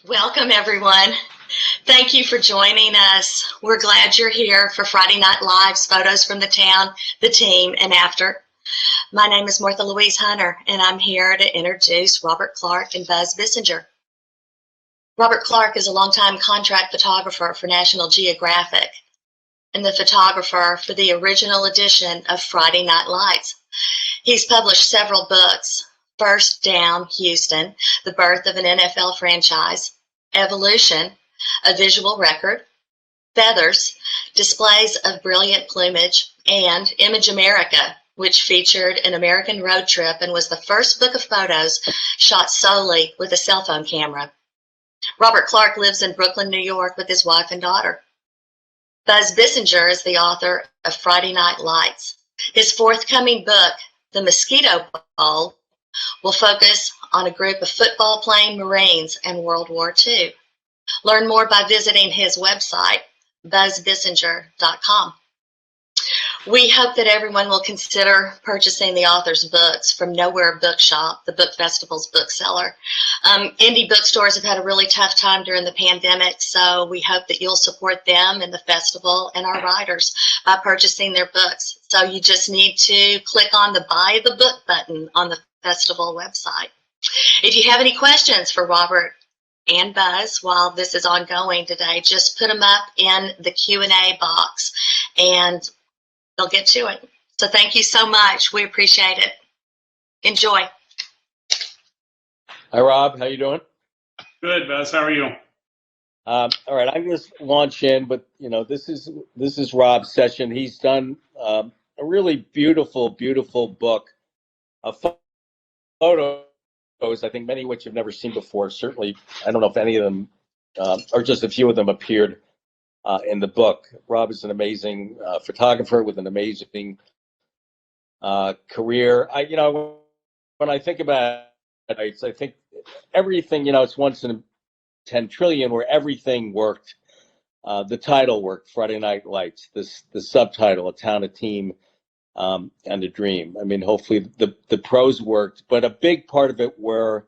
Welcome, everyone. Thank you for joining us. We're glad you're here for Friday Night Live's Photos from the Town, the Team, and After. My name is Martha Louise Hunter, and I'm here to introduce Robert Clark and Buzz Bissinger. Robert Clark is a longtime contract photographer for National Geographic and the photographer for the original edition of Friday Night Lights. He's published several books: First Down, Houston, The Birth of an NFL Franchise; Evolution, A Visual Record; Feathers, Displays of Brilliant Plumage; and Image America, which featured an American road trip and was the first book of photos shot solely with a cell phone camera. Robert Clark lives in Brooklyn, New York with his wife and daughter. Buzz Bissinger is the author of Friday Night Lights. His forthcoming book, The Mosquito Bowl, will focus on a group of football-playing Marines in World War II. Learn more by visiting his website, buzzbissinger.com. We hope that everyone will consider purchasing the author's books from Nowhere Bookshop, the book festival's bookseller. Indie bookstores have had a really tough time during the pandemic, so we hope that you'll support them and the festival and our writers by purchasing their books. So you just need to click on the Buy the Book button on the festival website. If you have any questions for Robert and Buzz while this is ongoing today, just put them up in the Q&A box and they'll get to it. So thank you so much. We appreciate it. Enjoy. Hi, Rob. How you doing? Good, Buzz. How are you? All right. I'm going to launch in, but this is Rob's session. He's done a really beautiful, beautiful book of photos. I think many of which you've never seen before. Certainly, I don't know if any of them, or just a few of them, appeared in the book. Rob is an amazing photographer with an amazing career. When I think about it, I think everything, it's once in a 10 trillion where everything worked. The title worked, Friday Night Lights, the subtitle, A Town, a Team, and a Dream. I mean, hopefully the prose worked, but a big part of it were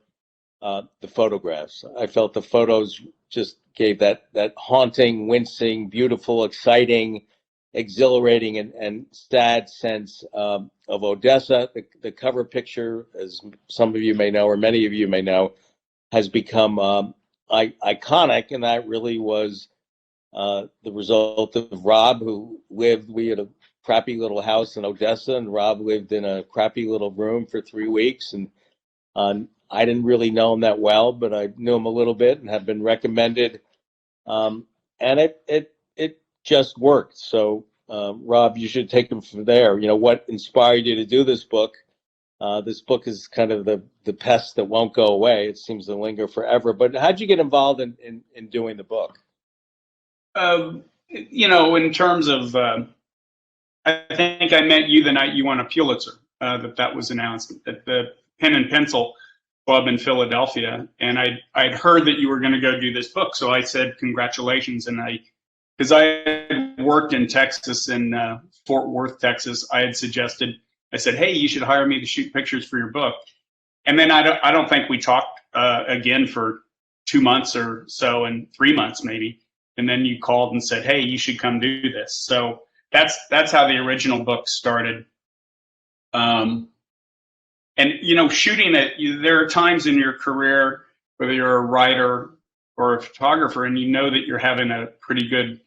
the photographs. I felt the photos just gave that haunting, wincing, beautiful, exciting, exhilarating, and sad sense of Odessa. The cover picture, as some of you may know, or many of you may know, has become iconic, and that really was the result of Rob, who we had a crappy little house in Odessa, and Rob lived in a crappy little room for 3 weeks, and I didn't really know him that well, but I knew him a little bit and have been recommended, and it just worked. So, Rob, you should take him from there. What inspired you to do this book? This book is kind of the pest that won't go away. It seems to linger forever. But how'd you get involved in doing the book? In terms of, I think I met you the night you won a Pulitzer. That was announced at the Pen and Pencil Club in Philadelphia, and I'd heard that you were going to go do this book, so I said congratulations. And because I had worked in Texas, in Fort Worth, Texas, I said, hey, you should hire me to shoot pictures for your book. And then I don't think we talked again for 2 months or so, and 3 months maybe. And then you called and said, hey, you should come do this. So that's how the original book started. And shooting it, there are times in your career, whether you're a writer or a photographer, and that you're having a pretty good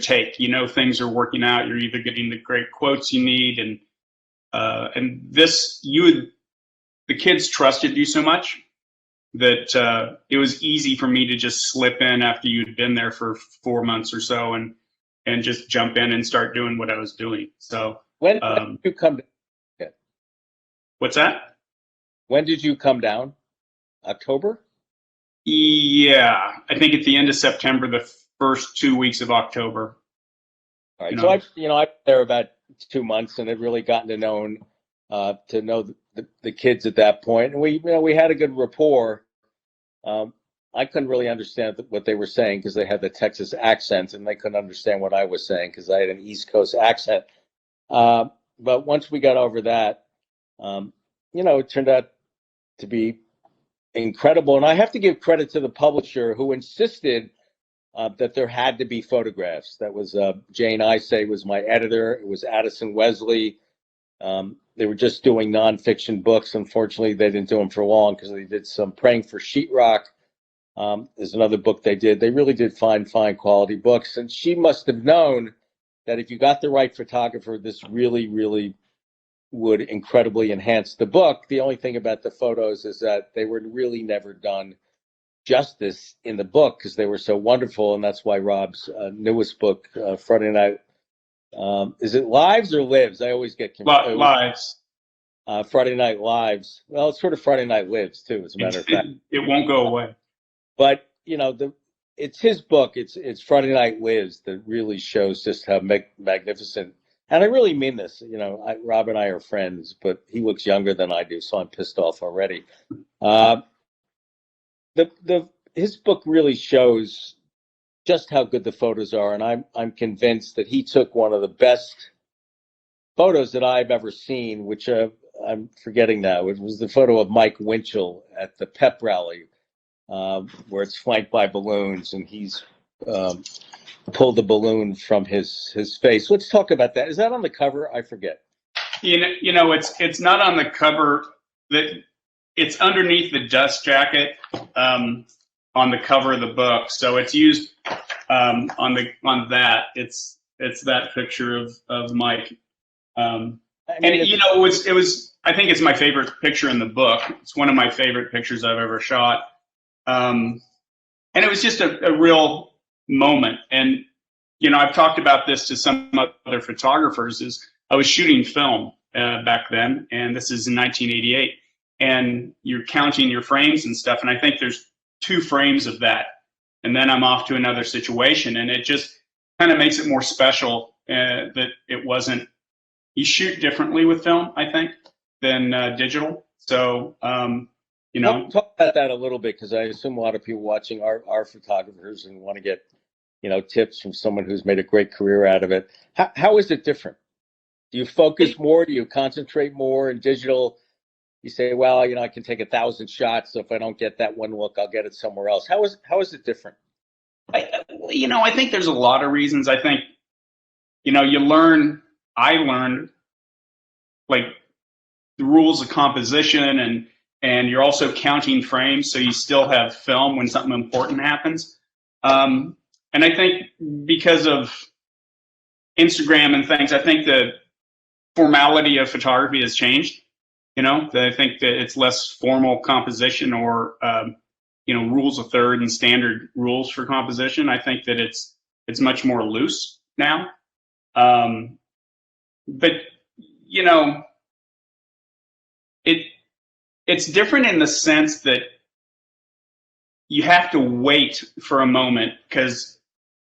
take. Things are working out. You're either getting the great quotes you need, and the kids trusted you so much that it was easy for me to just slip in after you'd been there for 4 months or so, and just jump in and start doing what I was doing. So when did you come down? What's that? When did you come down? October? Yeah, I think at the end of September, the first 2 weeks of October. All right. So I was there about 2 months, and had really gotten to know the kids at that point, and we had a good rapport. I couldn't really understand what they were saying because they had the Texas accent, and they couldn't understand what I was saying because I had an East Coast accent. But once we got over that, it turned out to be incredible. And I have to give credit to the publisher who insisted that there had to be photographs. That was Jane Isay was my editor. It was Addison Wesley. They were just doing nonfiction books. Unfortunately, they didn't do them for long because they did some Praying for Sheetrock. There's another book they did. They really did fine quality books. And she must have known that if you got the right photographer, this really, really would incredibly enhance the book. The only thing about the photos is that they were really never done justice in the book because they were so wonderful. And that's why Rob's newest book, Friday Night, is it Lives or Lives? I always get confused. Lives. Friday Night Lives. Well, it's sort of Friday Night Lives too, as a matter of fact. It won't go away. But you know, it's his book. It's Friday Night Lives that really shows just how magnificent. And I really mean this. You know, Rob and I are friends, but he looks younger than I do, so I'm pissed off already. His book really shows just how good the photos are, and I'm convinced that he took one of the best photos that I've ever seen, which I'm forgetting now. It was the photo of Mike Winchell at the pep rally, where it's flanked by balloons, and he's pulled the balloon from his face. Let's talk about that. Is that on the cover? I forget. You know, it's not on the cover. That it's underneath the dust jacket on the cover of the book. So it's used on that. It's that picture of Mike. And you know, it was. I think it's my favorite picture in the book. It's one of my favorite pictures I've ever shot. And it was just a real moment. And, you know, I've talked about this to some other photographers, is I was shooting film back then, and this is in 1988, and you're counting your frames and stuff. And I think there's 2 frames of that. And then I'm off to another situation, and it just kind of makes it more special that it wasn't, you shoot differently with film, I think, than digital. So, you know, talk about that a little bit, because I assume a lot of people watching are photographers and want to get, you know, tips from someone who's made a great career out of it. How is it different? Do you focus more? Do you concentrate more in digital? You say, well, you know, I can take 1,000 shots, so if I don't get that one look, I'll get it somewhere else. How is it different? You know, I think there's a lot of reasons. I think, you know, I learned like the rules of composition, and you're also counting frames, so you still have film when something important happens. And I think because of Instagram and things, I think the formality of photography has changed. You know, I think that it's less formal composition or, you know, rules of third and standard rules for composition. I think that it's much more loose now. But, you know, it's different in the sense that you have to wait for a moment, because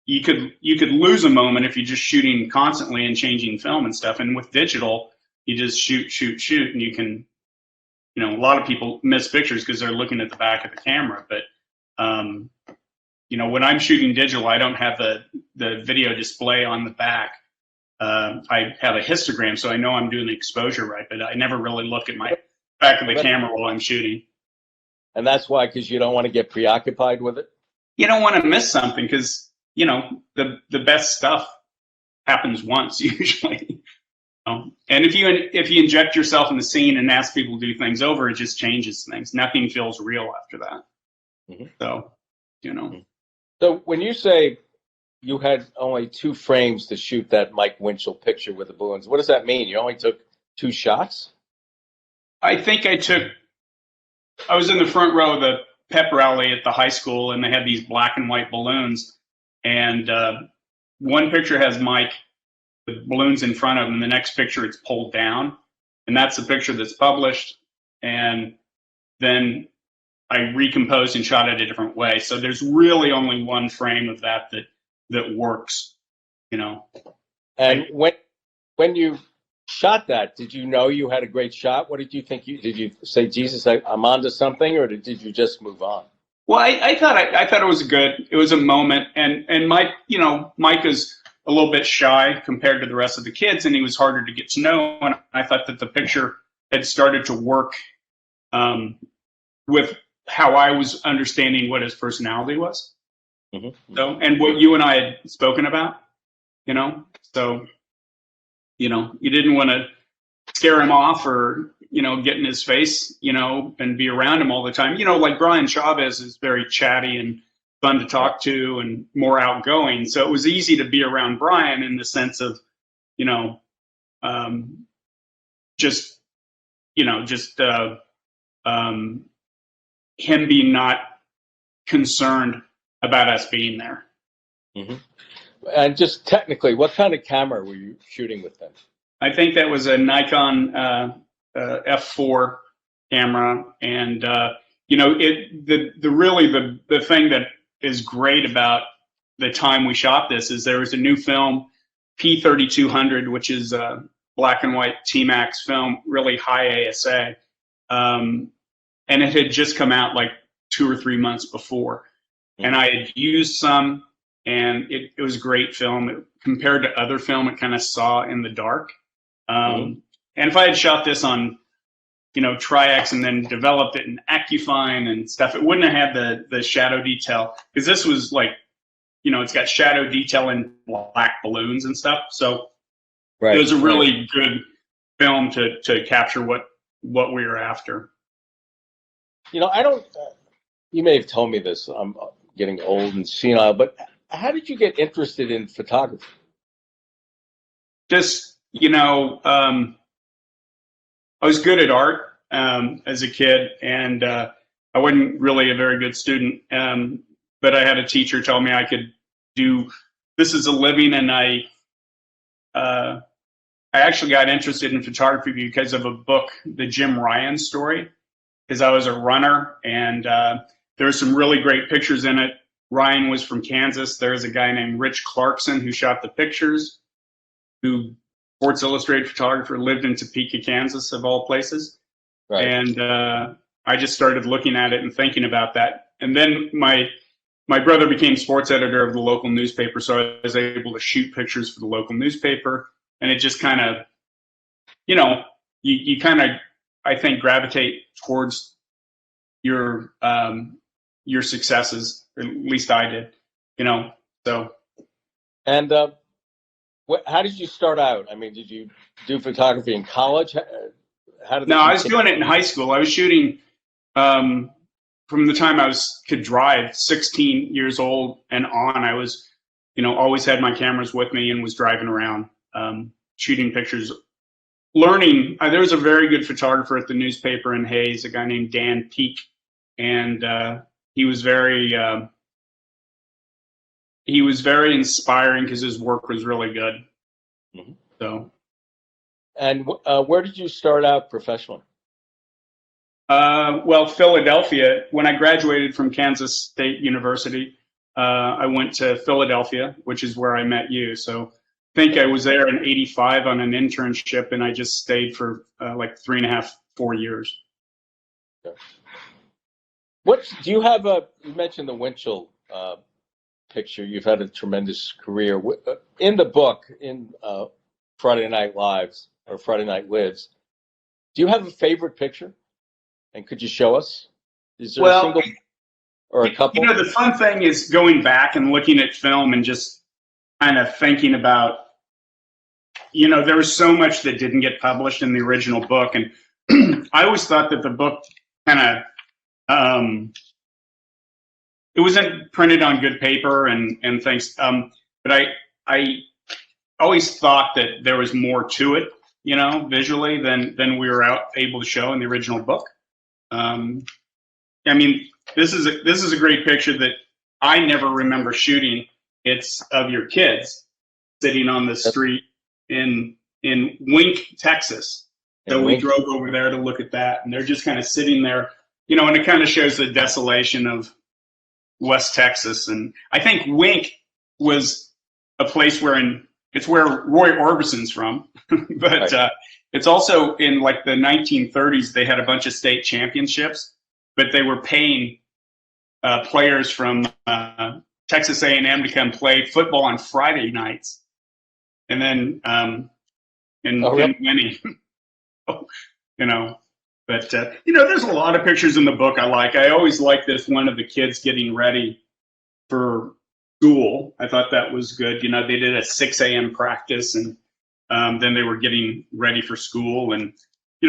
you could lose a moment if you're just shooting constantly and changing film and stuff. And with digital, you just shoot, and you can, you know, a lot of people miss pictures because they're looking at the back of the camera. But, you know, when I'm shooting digital, I don't have the video display on the back. I have a histogram, so I know I'm doing the exposure right, but I never really look at my back of the camera while I'm shooting. And that's why, because you don't want to get preoccupied with it? You don't want to miss something, because, you know, the best stuff happens once usually. And if you inject yourself in the scene and ask people to do things over, it just changes things. Nothing feels real after that. Mm-hmm. So, you know. So when you say you had only 2 frames to shoot that Mike Winchell picture with the balloons, what does that mean? You only took 2 shots? I think I was in the front row of the pep rally at the high school, and they had these black and white balloons. And one picture has Mike with balloons in front of him, and the next picture it's pulled down. And that's the picture that's published. And then I recomposed and shot it a different way. So there's really only one frame of that works, you know. And when you shot that, did you know you had a great shot? What did you think? Did you say, Jesus, I'm onto something, or did you just move on? Well, I thought it was a moment, and Mike, you know, Mike is a little bit shy compared to the rest of the kids, and he was harder to get to know. And I thought that the picture had started to work with how I was understanding what his personality was. Mm-hmm. So, and what you and I had spoken about, so, you didn't want to scare him off or, get in his face, and be around him all the time. Like Brian Chavez is very chatty and fun to talk to and more outgoing. So it was easy to be around Brian in the sense of, him being not concerned about us being there. Mm-hmm. And just technically, what kind of camera were you shooting with them? I think that was a Nikon F4 camera, and the thing that is great about the time we shot this is there was a new film, P3200, which is a black and white T-Max film, really high ASA, and it had just come out like 2 or 3 months before, and I had used some, and it was a great film. Compared to other film, it kind of saw in the dark. And if I had shot this on, Tri-X and then developed it in Accufine and stuff, it wouldn't have had the shadow detail, because this was like, it's got shadow detail in black balloons and stuff. So it was a really good film to capture what we were after. I don't, you may have told me this, I'm getting old and senile, but how did you get interested in photography? Just, I was good at art as a kid, and I wasn't really a very good student, but I had a teacher tell me I could do this as a living, and I actually got interested in photography because of a book, The Jim Ryan Story, because I was a runner, and there were some really great pictures in it. Ryan was from Kansas. There's a guy named Rich Clarkson who shot the pictures, who Sports Illustrated photographer, lived in Topeka, Kansas, of all places. Right. And I just started looking at it and thinking about that. And then my brother became sports editor of the local newspaper, so I was able to shoot pictures for the local newspaper. And it just kind of, you kind of, I think, gravitate towards your successes. At least I did, so. And how did you start out? I mean, did you do photography in college? No, I was doing it in high school. I was shooting from the time I could drive, 16 years old and on. I was, always had my cameras with me and was driving around, shooting pictures, learning. There was a very good photographer at the newspaper in Hayes, a guy named Dan Peak, and he was very inspiring because his work was really good. Mm-hmm. So. And where did you start out professionally? Well, Philadelphia. When I graduated from Kansas State University, I went to Philadelphia, which is where I met you. So I think I was there in '85 on an internship, and I just stayed for like 3.5, 4 years. Okay. What do you have? You mentioned the Winchell picture. You've had a tremendous career. In the book, in Friday Night Lives or Friday Night Lives, do you have a favorite picture? And could you show us? Is there a single or a couple? The fun thing is going back and looking at film and just kind of thinking about, there was so much that didn't get published in the original book. And I always thought that the book kind of, it wasn't printed on good paper and things. But I always thought that there was more to it, visually than we were able to show in the original book. I mean, this is a great picture that I never remember shooting. It's of your kids sitting on the street in Wink, Texas. So we drove over there to look at that, and they're just kind of sitting there, and it kind of shows the desolation of West Texas. And I think Wink was a place it's where Roy Orbison's from, but it's also in like the 1930s, they had a bunch of state championships, but they were paying players from Texas A&M to come play football on Friday nights, and then winning. But, there's a lot of pictures in the book I like. I always like this one of the kids getting ready for school. I thought that was good. They did a 6 a.m. practice, and then they were getting ready for school. And,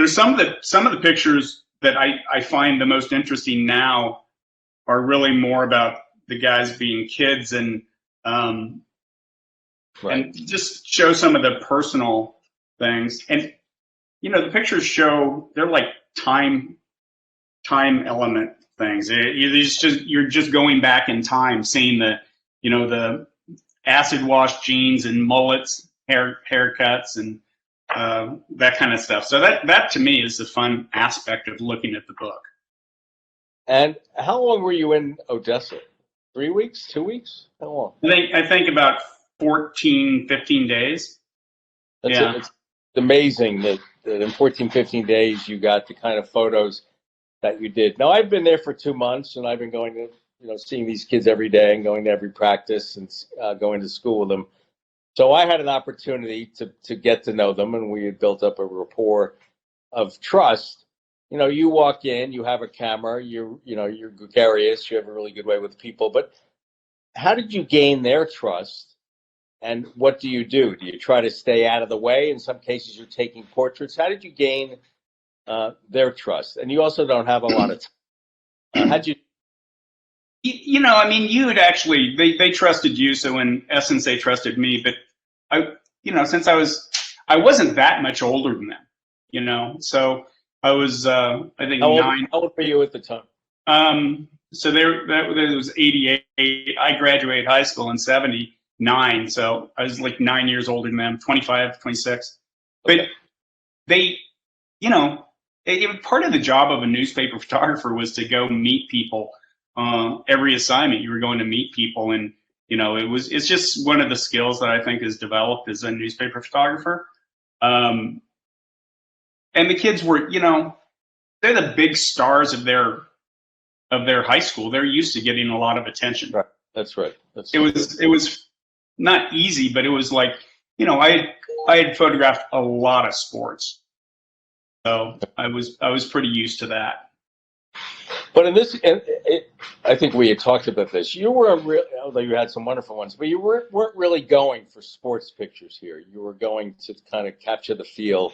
some of the pictures that I find the most interesting now are really more about the guys being kids and and just show some of the personal things. And, the pictures show, they're like time element things. You're just going back in time, seeing the acid wash jeans and mullets, haircuts, and that kind of stuff. So that to me is the fun aspect of looking at the book. And how long were you in Odessa? 3 weeks, 2 weeks? How long? I think about 14, 15 days. It's amazing that in 14, 15 days you got the kind of photos that you did. Now, I've been there for 2 months, and I've been going to, seeing these kids every day and going to every practice and going to school with them. So I had an opportunity to get to know them, and we had built up a rapport of trust. You walk in, you have a camera, you're gregarious, you have a really good way with people. But how did you gain their trust? And what do you do? Do you try to stay out of the way? In some cases, you're taking portraits. How did you gain their trust? And you also don't have a lot of time. How'd you? You had actually, they trusted you, so in essence, they trusted me. But since I wasn't that much older than them, so I was, I think, 9. How old were you at the time? So that was 88. I graduated high school in 79, so I was like 9 years older than them, 25, 26. But they, part of the job of a newspaper photographer was to go meet people. Every assignment, you were going to meet people, and it's just one of the skills that I think is developed as a newspaper photographer. And the kids were, they're the big stars of their high school. They're used to getting a lot of attention. Right. That's right. It was not easy, but it was like, I had photographed a lot of sports, so I was pretty used to that. But I think we had talked about this. You were although you had some wonderful ones, but you weren't really going for sports pictures here. You were going to kind of capture the feel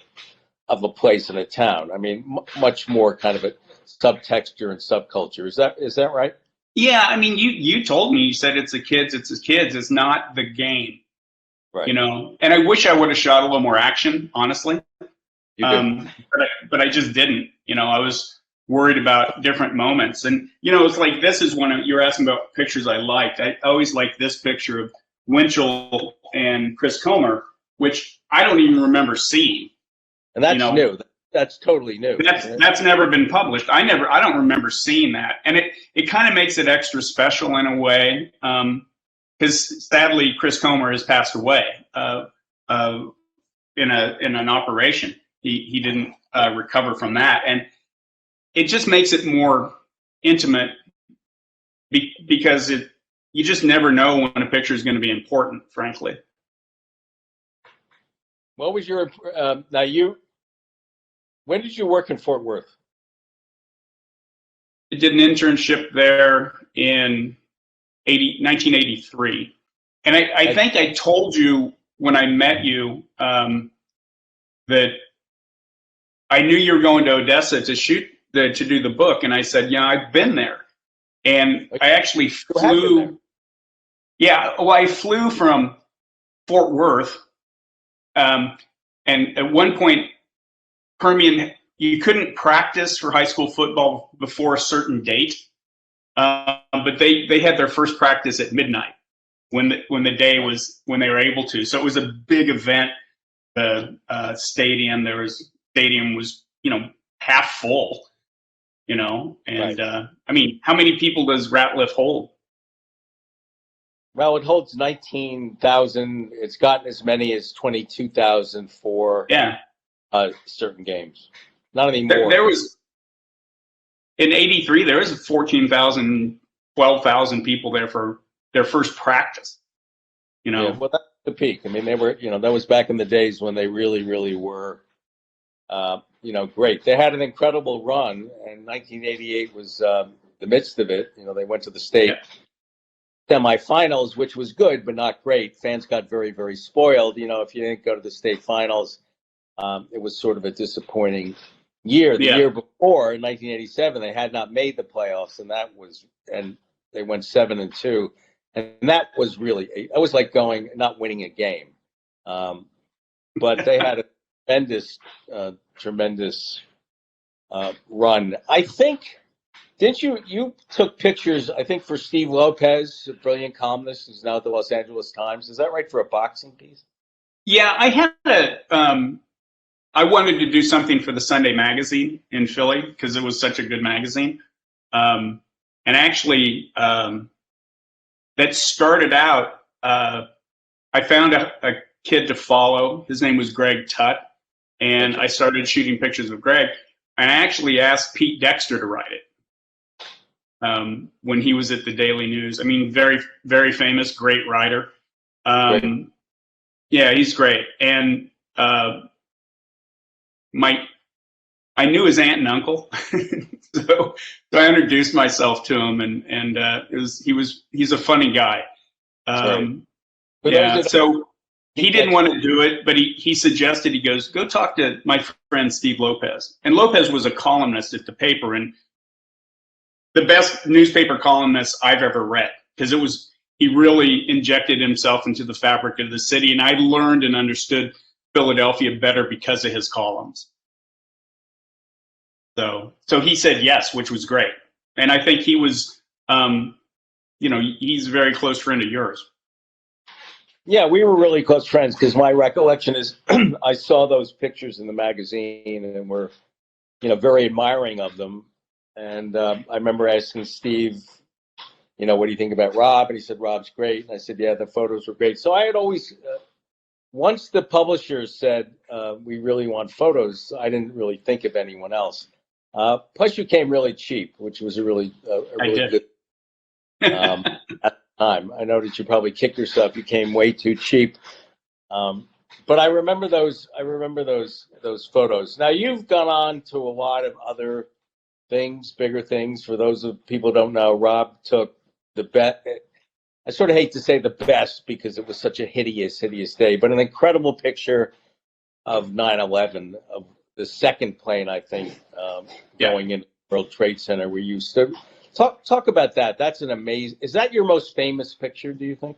of a place in a town. I mean, much more kind of a subtexture and subculture. Is that right? Yeah, you told me, you said it's the kids. It's not the game. Right. And I wish I would have shot a little more action, honestly. But I just didn't. I was worried about different moments. And, it's like, this is one you're asking about pictures I liked. I always liked this picture of Winchell and Chris Comer, which I don't even remember seeing. And that's new. That's totally new. That's never been published. I don't remember seeing that. And it kind of makes it extra special in a way. Because sadly, Chris Comer has passed away in an operation. He didn't recover from that. And it just makes it more intimate because you just never know when a picture is going to be important, frankly. What was your when did you work in Fort Worth? I did an internship there in 1983. And I think I told you when I met you that I knew you were going to Odessa to do the book, and I said, I've been there. And I actually flew. Yeah, well, I flew from Fort Worth, and at one point, Permian, you couldn't practice for high school football before a certain date, but they had their first practice at midnight when the day was when they were able to. So it was a big event. The stadium was half full. And right. How many people does Ratliff hold? Well, it holds 19,000. It's gotten as many as 22,000 for certain games. Not anymore. There was in '83. There was 14,000, 12,000 people there for their first practice. Yeah, well, that's the peak. They were. That was back in the days when they really, really were great. They had an incredible run, and 1988 was the midst of it. They went to the state semifinals, which was good, but not great. Fans got very, very spoiled. If you didn't go to the state finals, it was sort of a disappointing year. The year before, in 1987, they had not made the playoffs, and they went 7-2, and that was it was like not winning a game. But they had a tremendous run. I think, didn't you took pictures, I think, for Steve Lopez, a brilliant columnist who's now at the Los Angeles Times. Is that right, for a boxing piece? Yeah, I had I wanted to do something for the Sunday magazine in Philly because it was such a good magazine. And actually, that started out, I found a kid to follow. His name was Greg Tutt. And I started shooting pictures of Greg. And I actually asked Pete Dexter to write it when he was at the Daily News. I mean, very, very famous, great writer. Yeah, he's great. And I knew his aunt and uncle, so I introduced myself to him, and he's a funny guy. So he didn't want to do it, but he suggested, he goes, go talk to my friend Steve Lopez. And Lopez was a columnist at the paper, and the best newspaper columnist I've ever read, because he really injected himself into the fabric of the city, and I learned and understood Philadelphia better because of his columns. So he said yes, which was great. And I think he was, he's a very close friend of yours. Yeah, we were really close friends, because my recollection is I saw those pictures in the magazine and were, very admiring of them. And I remember asking Steve, what do you think about Rob? And he said, Rob's great. And I said, yeah, the photos were great. So I had always, once the publishers said, we really want photos, I didn't really think of anyone else. Plus, you came really cheap, which was a really good at the time. I know that you probably kicked yourself. You came way too cheap. But I remember those. Those photos. Now, you've gone on to a lot of other things, bigger things. For those of people who don't know, Rob took the best. I sort of hate to say the best, because it was such a hideous day, but an incredible picture of 9/11, of the second plane, I think, going into the World Trade Center, where you stood. Talk about that. That's an amazing. Is that your most famous picture, do you think?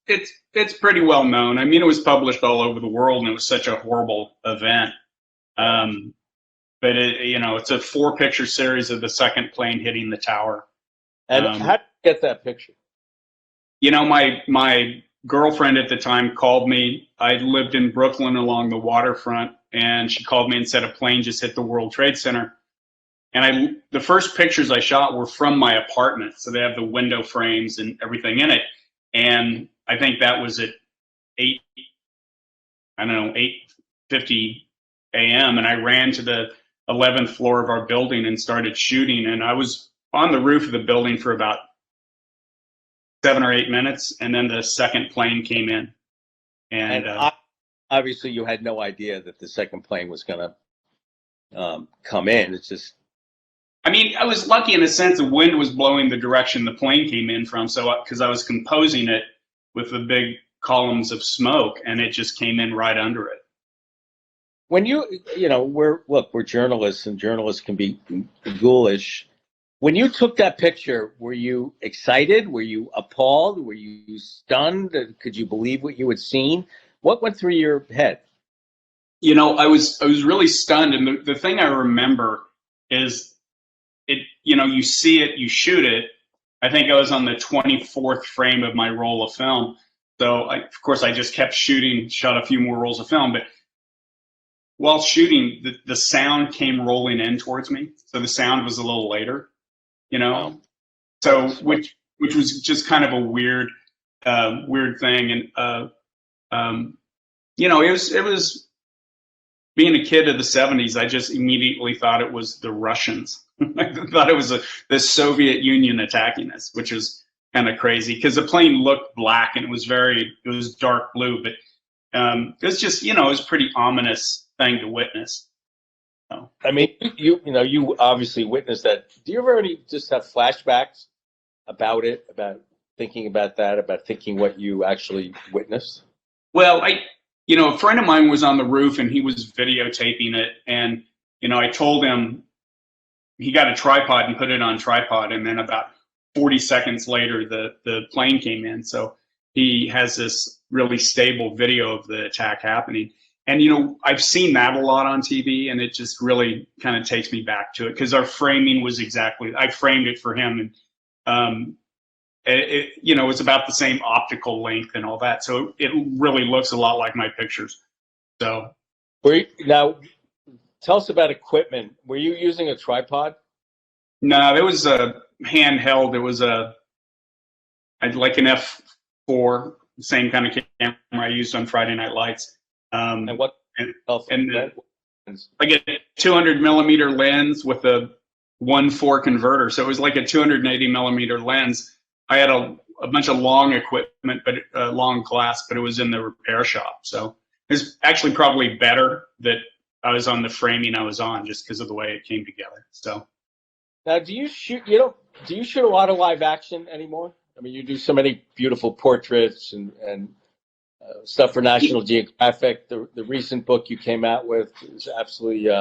It's pretty well known. I mean, it was published all over the world, and it was such a horrible event. But it's a 4-picture series of the second plane hitting the tower. And how did you get that picture? My girlfriend at the time called me. I lived in Brooklyn along the waterfront, and she called me and said a plane just hit the World Trade Center. And the first pictures I shot were from my apartment, so they have the window frames and everything in it. And I think that was at 8:50 a.m. And I ran to the 11th floor of our building and started shooting. And I was on the roof of the building for about 7 or 8 minutes, and then the second plane came in. And obviously, you had no idea that the second plane was going to come in. It's just. I mean, I was lucky in a sense. The wind was blowing the direction the plane came in from, so because I was composing it with the big columns of smoke, and it just came in right under it. When we're journalists, and journalists can be ghoulish. When you took that picture, were you excited? Were you appalled? Were you stunned? Could you believe what you had seen? What went through your head? I was really stunned, and the thing I remember is it. You see it, you shoot it. I think I was on the 24th frame of my roll of film, so of course I just kept shooting, shot a few more rolls of film, but while shooting, the sound came rolling in towards me, so the sound was a little later. So which was just kind of a weird thing, and it was being a kid of the 70s. I just immediately thought it was the Russians. I thought it was the Soviet Union attacking us, which is kind of crazy because the plane looked black and it was dark blue, but it was just it was pretty ominous thing to witness. So. I mean, you obviously witnessed that. Do you ever just have flashbacks about it, about thinking about that, about thinking what you actually witnessed? Well, a friend of mine was on the roof and he was videotaping it, and I told him he got a tripod and put it on tripod, and then about 40 seconds later, the plane came in. So he has this really stable video of the attack happening. And, I've seen that a lot on TV, and it just really kind of takes me back to it, because our framing was I framed it for him, and it's about the same optical length and all that. So it really looks a lot like my pictures. So. Now, tell us about equipment. Were you using a tripod? No, it was a handheld. It was like an F4, same kind of camera I used on Friday Night Lights. And what? Like a 200 millimeter lens with a 1:4 converter. So it was like a 280 millimeter lens. I had a bunch of long equipment, but long glass, but it was in the repair shop. So it's actually probably better that I was on the framing I was on, just because of the way it came together. So. Now, do you shoot a lot of live action anymore? I mean, you do so many beautiful portraits and stuff for National Geographic. The recent book you came out with is absolutely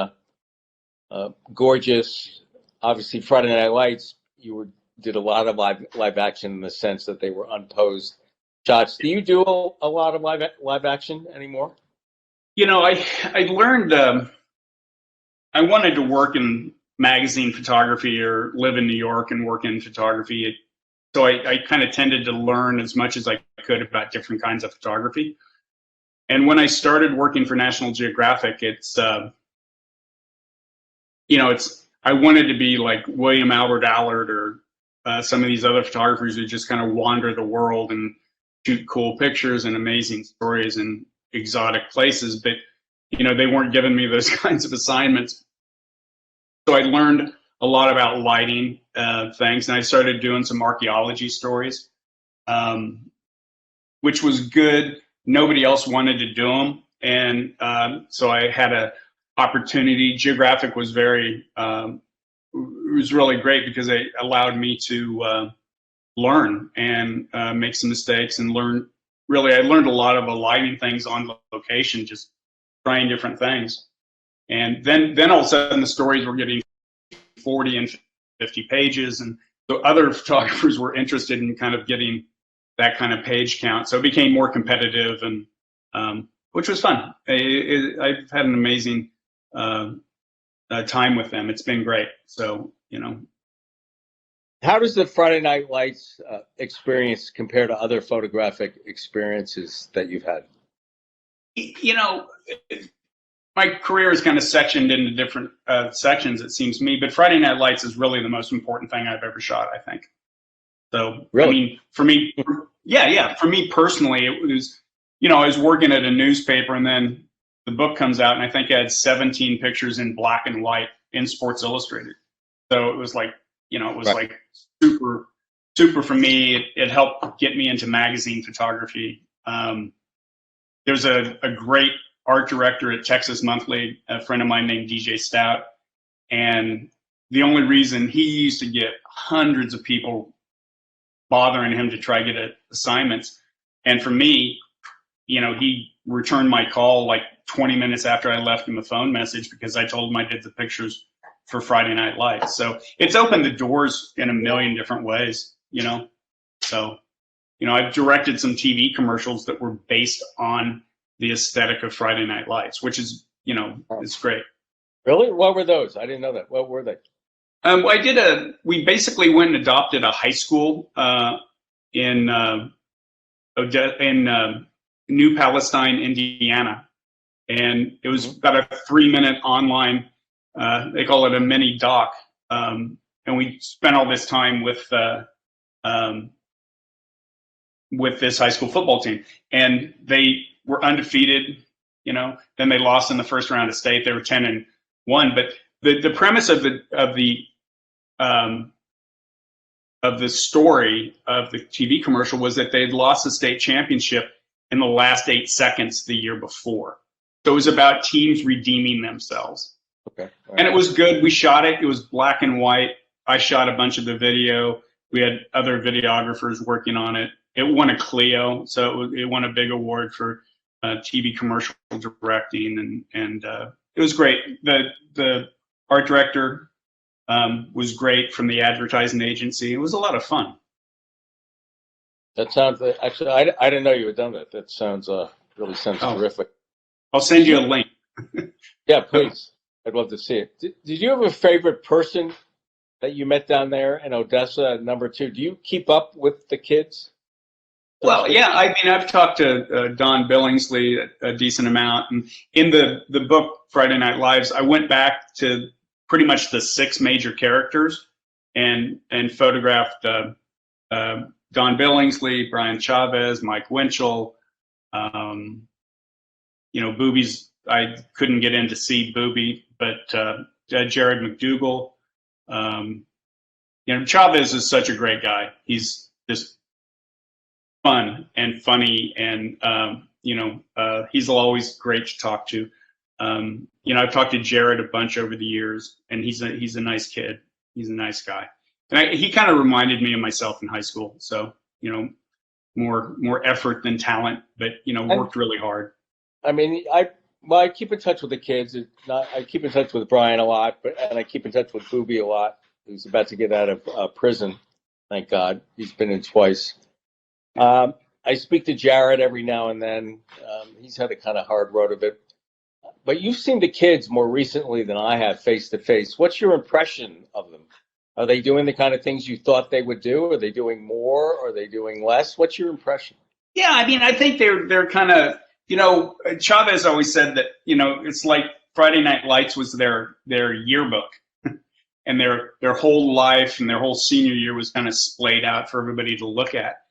gorgeous. Obviously, Friday Night Lights, did a lot of live action in the sense that they were unposed shots. Do you do a lot of live action anymore? I learned I wanted to work in magazine photography or live in New York and work in photography. So I kind of tended to learn as much as I could about different kinds of photography. And when I started working for National Geographic, I wanted to be like William Albert Allard or some of these other photographers who just kind of wander the world and shoot cool pictures and amazing stories in exotic places. But, they weren't giving me those kinds of assignments. So I learned a lot about lighting things, and I started doing some archaeology stories, which was good. Nobody else wanted to do them, and so I had an opportunity. Geographic was it was really great because it allowed me to learn and make some mistakes and learn. Really, I learned a lot of lighting things on location, just trying different things. And then all of a sudden the stories were getting 40 and 50 pages, and so other photographers were interested in kind of getting that kind of page count. So it became more competitive, and which was fun. I've had an amazing time with them. It's been great. So, How does the Friday Night Lights experience compare to other photographic experiences that you've had? My career is kind of sectioned into different sections, it seems to me, but Friday Night Lights is really the most important thing I've ever shot, I think. So, really? I mean, for me, for me personally, it was, I was working at a newspaper, and then the book comes out, and I think I had 17 pictures in black and white in Sports Illustrated. So it was like, it was right. Like super, super for me. It helped get me into magazine photography. There's a great art director at Texas Monthly, a friend of mine named DJ Stout. And the only reason he used to get hundreds of people bothering him to try to get assignments. And for me, he returned my call like 20 minutes after I left him a phone message because I told him I did the pictures for Friday Night Lights. So it's opened the doors in a million different ways, So, I've directed some TV commercials that were based on the aesthetic of Friday Night Lights, which is, it's great. Really? What were those? I didn't know that. What were they? We basically went and adopted a high school in Odessa, in New Palestine, Indiana. And it was about a 3-minute online, they call it a mini doc. And we spent all this time with this high school football team. And they were undefeated, then they lost in the first round of state. They were 10-1. But the premise of the story of the TV commercial was that they'd lost the state championship in the last 8 seconds the year before. So it was about teams redeeming themselves. Okay. All And it right. was good. We shot it. It was black and white. I shot a bunch of the video. We had other videographers working on it. It won a Clio, so it won a big award for TV commercial directing, and it was great. The art director was great from the advertising agency. It was a lot of fun. That sounds actually. I didn't know you had done that. That sounds really sounds terrific. I'll send you a link. Yeah, please. I'd love to see it. Did you have a favorite person that you met down there in Odessa? Number two, do you keep up with the kids? Well, yeah. I mean, I've talked to Don Billingsley a decent amount, and in the book Friday Night Lives, I went back to pretty much the 6 major characters and photographed Don Billingsley, Brian Chavez, Mike Winchell. Booby's, I couldn't get in to see Booby, but Jared McDougall. Chavez is such a great guy. He's just fun and funny, and he's always great to talk to. I've talked to Jared a bunch over the years, and he's a nice kid. He's a nice guy, and he kind of reminded me of myself in high school. So more effort than talent, but worked really hard. I mean, I keep in touch with the kids. I keep in touch with Brian a lot, and I keep in touch with Booby a lot. He's about to get out of prison, thank God. He's been in twice. I speak to Jared every now and then. He's had a kind of hard road of it. But you've seen the kids more recently than I have face to face. What's your impression of them? Are they doing the kind of things you thought they would do? Are they doing more? Are they doing less? What's your impression? Yeah, I mean, I think they're kind of, Chavez always said that, it's like Friday Night Lights was their yearbook. And their whole life and their whole senior year was kind of splayed out for everybody to look at.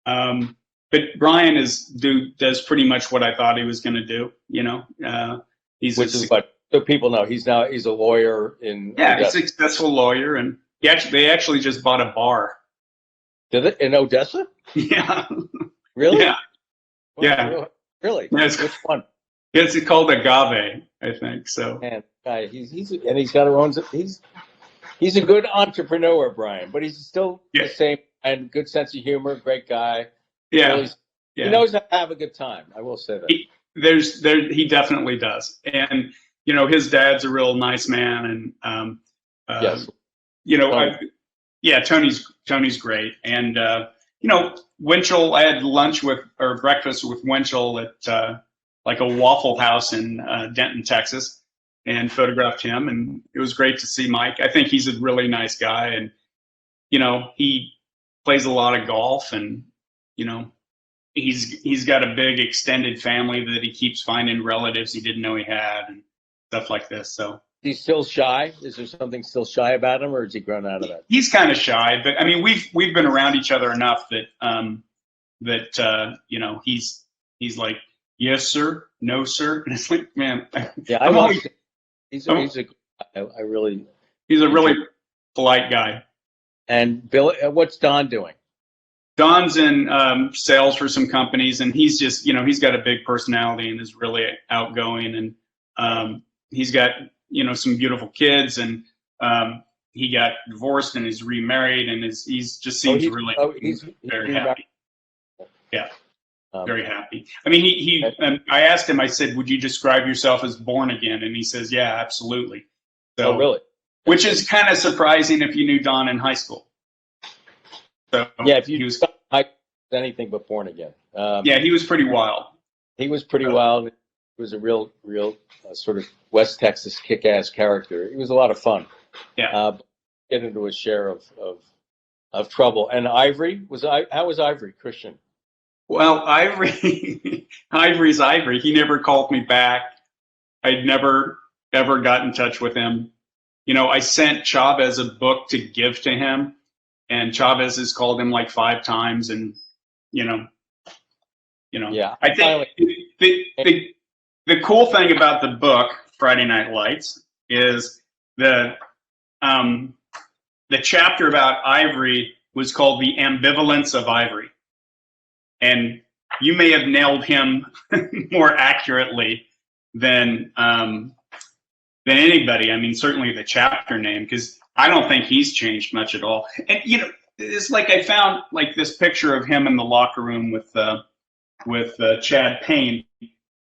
But Brian does pretty much what I thought he was going to do. So people know he's a lawyer in. Yeah, he's a successful lawyer, and they actually just bought a bar. Did it in Odessa? Yeah. Really? Yeah. Yeah. Really? Yeah, Which one? It's called Agave, I think. So. Man, he's got her own. He's a good entrepreneur, Brian, but he's still the same and good sense of humor, great guy. Yeah. He knows how to have a good time. I will say that. He definitely does. And, his dad's a real nice man. And, yes. Tony's great. And, Winchell, I had breakfast with Winchell at like a Waffle House in Denton, Texas, and photographed him. And it was great to see Mike. I think he's a really nice guy. And, he plays a lot of golf, and, he's got a big extended family that he keeps finding relatives he didn't know he had and stuff like this. So he's still shy. Is there something still shy about him, or has he grown out of that? He's kind of shy, but I mean, we've been around each other enough that he's like, yes sir, no sir, and it's like, man, yeah, he's a really polite guy. And Bill, what's Don doing? Don's in sales for some companies, and he's just, he's got a big personality and is really outgoing, and he's got, some beautiful kids, and he got divorced and is remarried, and he's just seems he's very happy. Yeah, very happy. I mean, I asked him, I said, would you describe yourself as born again? And he says, yeah, absolutely. So, really? Which is kind of surprising if you knew Don in high school. So yeah, if you anything but born again. Yeah, he was pretty wild. He was pretty wild. He was a real sort of West Texas kick-ass character. He was a lot of fun. Yeah. Get into a share of trouble. And Ivory how was Ivory, Christian? Well, Ivory's Ivory. He never called me back. I'd never ever got in touch with him. I sent Chavez a book to give to him, and Chavez has called him like 5 times, and yeah. I think the cool thing about the book Friday Night Lights is the chapter about Ivory was called The Ambivalence of Ivory, and you may have nailed him more accurately than anybody. I mean, certainly the chapter name, because I don't think he's changed much at all. And it's like I found like this picture of him in the locker room with Chad Payne,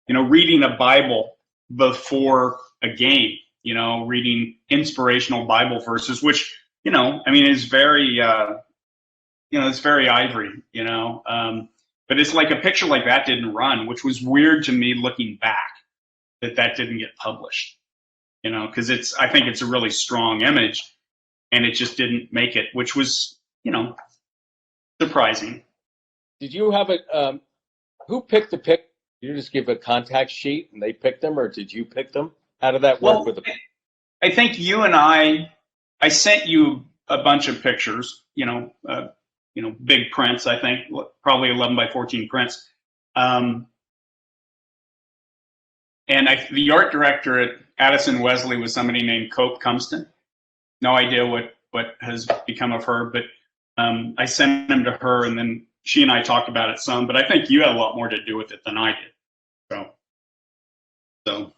reading a Bible before a game, reading inspirational Bible verses, which, I mean, is very, it's very Ivory, but it's like a picture like that didn't run, which was weird to me looking back that didn't get published, because I think it's a really strong image and it just didn't make it, which was, surprising. Did you have it? Who picked the pick? Did you just give a contact sheet and they picked them, or did you pick them? How did that work with the? I think you and I sent you a bunch of pictures, big prints. I think probably 11 by 14 prints. And the art director at Addison Wesley was somebody named KOOP. No idea what has become of her, but I sent him to her, and then she and I talked about it some. But I think you had a lot more to do with it than I did. So.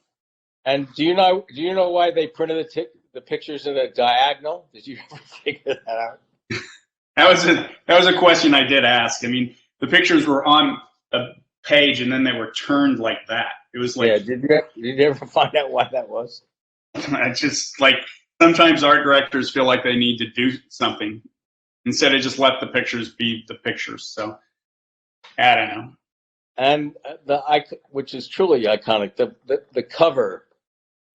And do you know why they printed the pictures in a diagonal? Did you ever figure that out? That was a question I did ask. I mean, the pictures were on a page and then they were turned like that. It was like, yeah. Did you ever find out why that was? I just like, sometimes art directors feel like they need to do something instead of just let the pictures be the pictures. So I don't know. And which is truly iconic, the cover.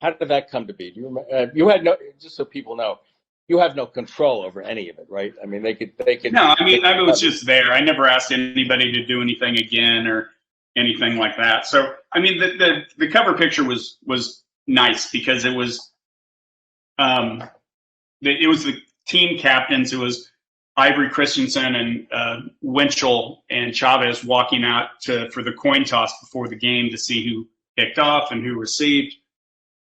How did that come to be? Do you remember? You had no, just so people know, you have no control over any of it, right? I mean, they could. No, I mean, I was just there. I never asked anybody to do anything again or anything like that. So, I mean, the cover picture was nice because it was, it was the team captains. It was Ivory Christensen and Winchell and Chavez walking out for the coin toss before the game to see who kicked off and who received.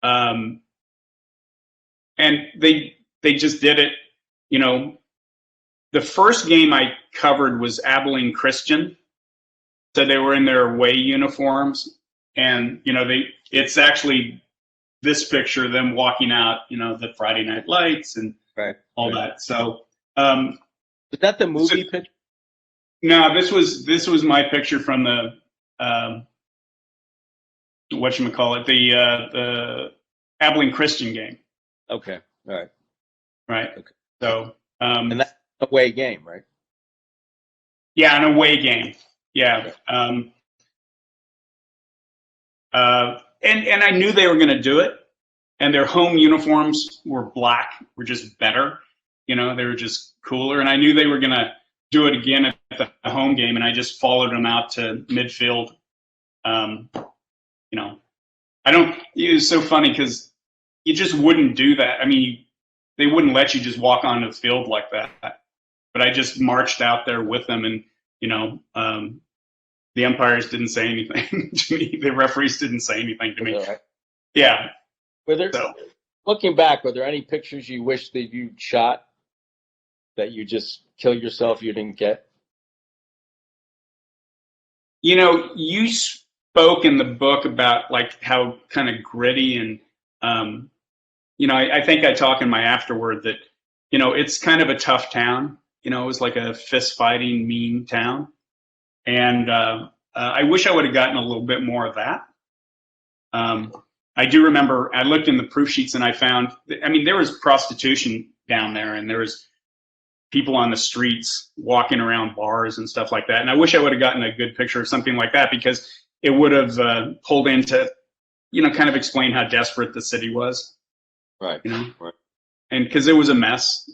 And they just did it, the first game I covered was Abilene Christian. So they were in their away uniforms, and, it's actually this picture, them walking out, the Friday Night Lights and all that. So, is that the movie picture? No, this was my picture from the, whatchamacallit, the Abilene Christian game. Okay. All right. Right. Okay. So, and that's an away game, right? Yeah, an away game. Yeah. Okay. And I knew they were going to do it, and their home uniforms were black, were just better. They were just cooler, and I knew they were going to do it again at the home game, and I just followed them out to midfield. It was so funny because you just wouldn't do that. I mean, they wouldn't let you just walk onto the field like that. But I just marched out there with them, and, the umpires didn't say anything to me. The referees didn't say anything to me. Right. Yeah. Looking back, were there any pictures you wish that you shot that you just killed yourself you didn't get? You spoke in the book about like how kind of gritty and, I think I talk in my afterword that, it's kind of a tough town. It was like a fist fighting, mean town. And I wish I would have gotten a little bit more of that. I do remember I looked in the proof sheets and I found, there was prostitution down there, and there was people on the streets walking around bars and stuff like that. And I wish I would have gotten a good picture of something like that, because it would have pulled into, kind of explain how desperate the city was. Right. Right. And because it was a mess,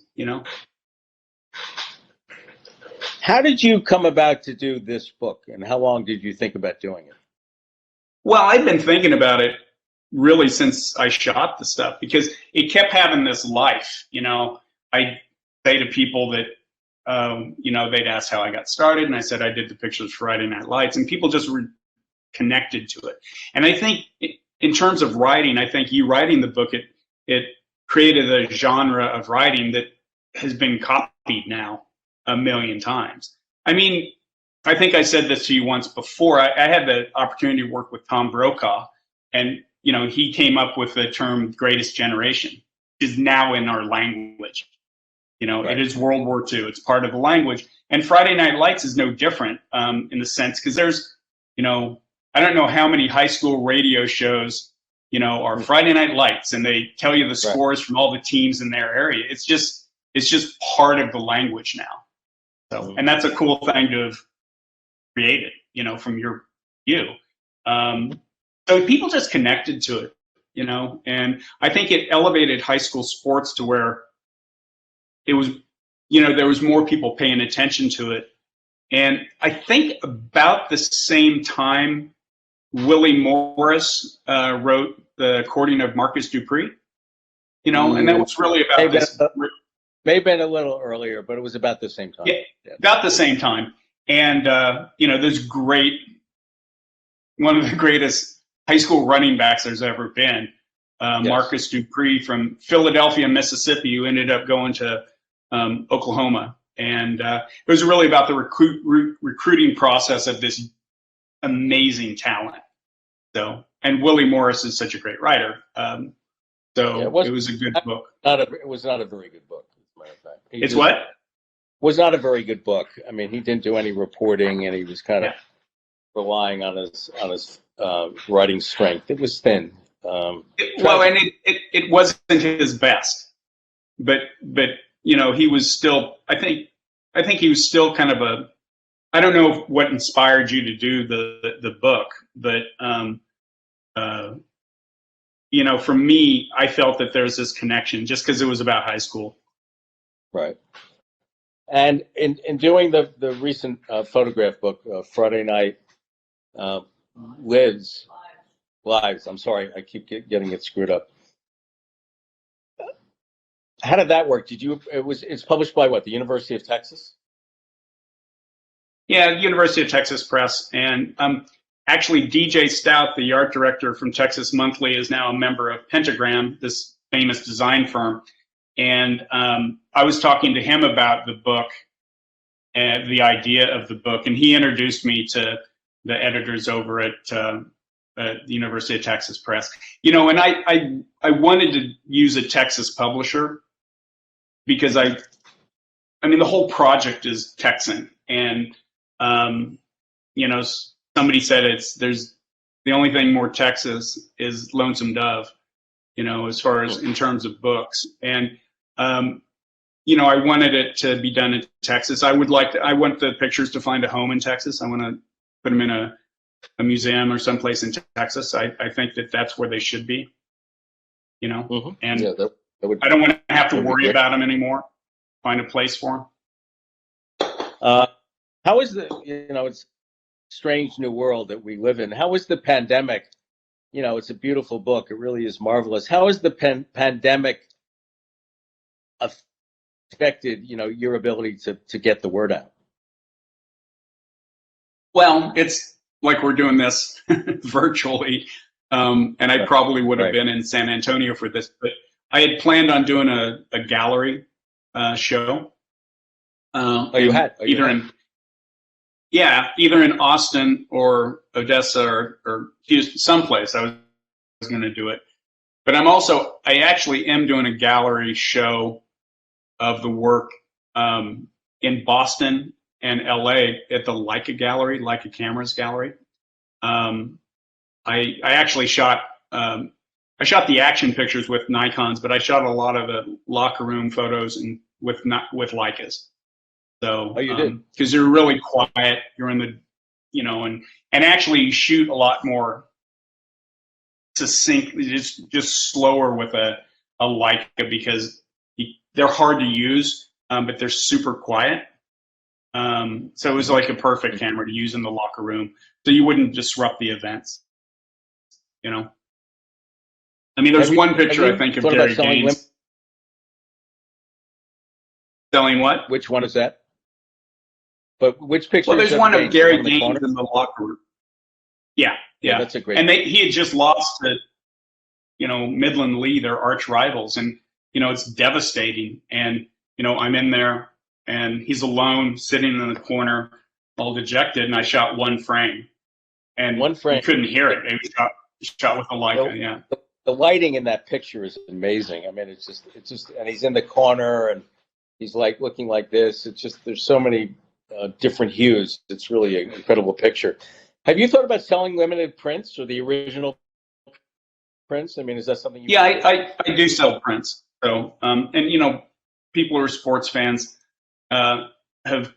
How did you come about to do this book, and how long did you think about doing it? Well, I've been thinking about it really since I shot the stuff, because it kept having this life. I say to people that, they'd ask how I got started, and I said I did the pictures for Friday Night Lights, and people just were connected to it. And I think in terms of writing, I think you writing the book, it created a genre of writing that has been copied now a million times. I think I said this to you once before. I had the opportunity to work with Tom Brokaw, and he came up with the term "greatest generation," which is now in our language. Right. It is World War II. It's part of the language. And Friday Night Lights is no different in the sense, because there's, I don't know how many high school radio shows, are Friday Night Lights, and they tell you the scores from all the teams in their area. It's just part of the language now. So, and that's a cool thing to have created, from your view. So people just connected to it, and I think it elevated high school sports to where it was, there was more people paying attention to it. And I think about the same time, Willie Morris wrote the Courting of Marcus Dupree, and that was really about this. May have been a little earlier, but it was about the same time. Yeah, about the same time. And, there's one of the greatest high school running backs there's ever been, yes. Marcus Dupree from Philadelphia, Mississippi, who ended up going to Oklahoma. And it was really about the recruiting process of this amazing talent. So, and Willie Morris is such a great writer. It was a good book. It was not a very good book, as a matter of fact. It's what? Was not a very good book. I mean, he didn't do any reporting, and he was kind of relying on his writing strength. It was thin. And it wasn't his best, but he was still. I think he was still kind of I don't know what inspired you to do the book, but for me, I felt that there's this connection just because it was about high school. Right. And in doing the recent photograph book, Friday Night Lives, I'm sorry, I keep getting it screwed up. How did that work? It's published by what, the University of Texas? Yeah, University of Texas Press. And actually, DJ Stout, the art director from Texas Monthly, is now a member of Pentagram, this famous design firm. And I was talking to him about the book and the idea of the book, and he introduced me to the editors over at the University of Texas Press. And I wanted to use a Texas publisher because I mean the whole project is Texan, and somebody said there's the only thing more Texas is Lonesome Dove, as far as in terms of books. And I wanted it to be done in Texas. I want the pictures to find a home in Texas. I want to put them in a museum or someplace in Texas. I think that's where they should be, Mm-hmm. And yeah, that would, I don't want to have to worry about them anymore. Find a place for them. How is it's strange new world that we live in. How is the pandemic? It's a beautiful book. It really is marvelous. How is the pandemic affected, your ability to get the word out? Well, it's like we're doing this virtually, and I probably would have been in San Antonio for this, but I had planned on doing a gallery show. Either in Austin or Odessa or Houston, someplace I was going to do it. But I actually am doing a gallery show of the work in Boston and LA at the Leica Gallery, Leica Cameras Gallery. I actually shot the action pictures with Nikons, but I shot a lot of the locker room photos with Leicas. So, you did? Because you're really quiet. You're in the, and actually you shoot a lot more succinct, just slower with a Leica because they're hard to use, but they're super quiet. So it was like a perfect camera to use in the locker room, so you wouldn't disrupt the events. I mean, there's one picture I think of Gary Gaines. Selling what? Which one is that? But which picture? Well, there's one of Gary Gaines in the locker room. Yeah. That's a great. And he had just lost to, Midland Lee, their arch rivals, and it's devastating. And I'm in there, and he's alone, sitting in the corner, all dejected. And I shot one frame, and one frame. You couldn't hear it. It was shot with a Leica, yeah. The lighting in that picture is amazing. I mean, it's just, and he's in the corner and he's like looking like this. It's just, there's so many different hues. It's really an incredible picture. Have you thought about selling limited prints or the original prints? I mean, is that something you? Yeah, I do sell prints. So, and you know, people who are sports fans have,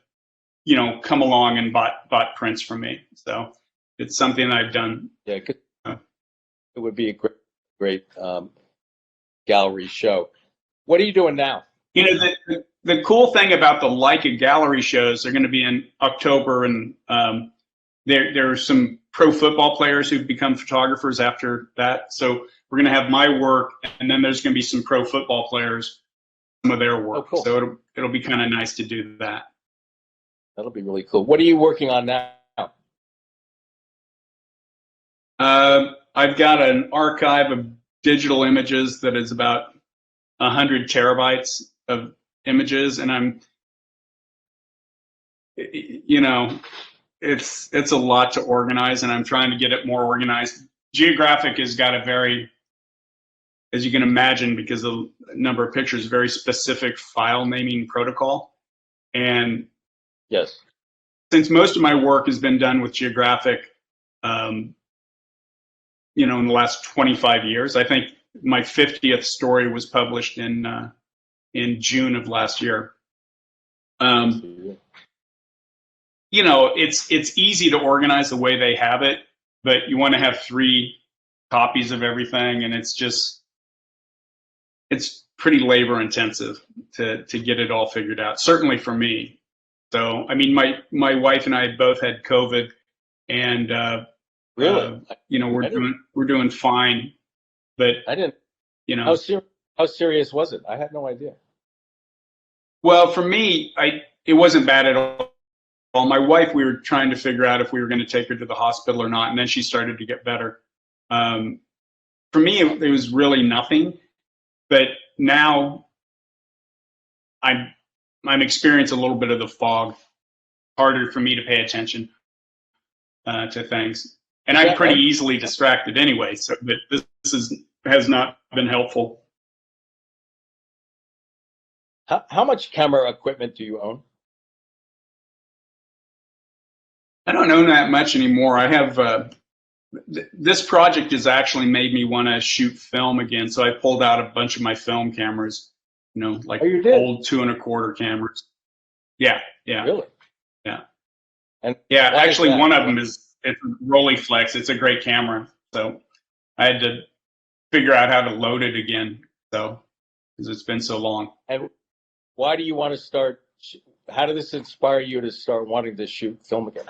you know, come along and bought prints from me. So it's something I've done. Yeah, it would be a great gallery show. What are you doing now? You know, the cool thing about the Leica gallery shows, they're going to be in October, and there are some pro football players who've become photographers after that. So we're going to have my work, and then there's going to be some pro football players, some of their work. Oh, cool. So it'll be kind of nice to do that. That'll be really cool. What are you working on now? I've got an archive of digital images that is about 100 terabytes of images, and I'm, you know, it's a lot to organize, and I'm trying to get it more organized. Geographic has got a very, as you can imagine, because of the number of pictures, very specific file naming protocol. And yes, since most of my work has been done with Geographic, you know, in the last 25 years, I think my 50th story was published in June of last year. You know, it's easy to organize the way they have it, but you want to have 3 copies of everything, and it's pretty labor intensive to get it all figured out. Certainly for me. So, I mean, my wife and I both had COVID, and really, you know, we're doing fine, but I didn't. You know, how serious was it? I had no idea. Well, for me, it wasn't bad at all. My wife, we were trying to figure out if we were going to take her to the hospital or not, and then she started to get better. For me, it was really nothing, but now I'm experiencing a little bit of the fog. Harder for me to pay attention to things, and I'm pretty easily distracted anyway. So, but this has not been helpful. How much camera equipment do you own? I don't own that much anymore. I have this project has actually made me want to shoot film again. So I pulled out a bunch of my film cameras, you know, like old 2 1/4 cameras. Yeah. Really? Yeah. And yeah, actually one of them it's Rolleiflex. It's a great camera. So I had to figure out how to load it again. So, because it's been so long. And why do you want to start? How did this inspire you to start wanting to shoot film again?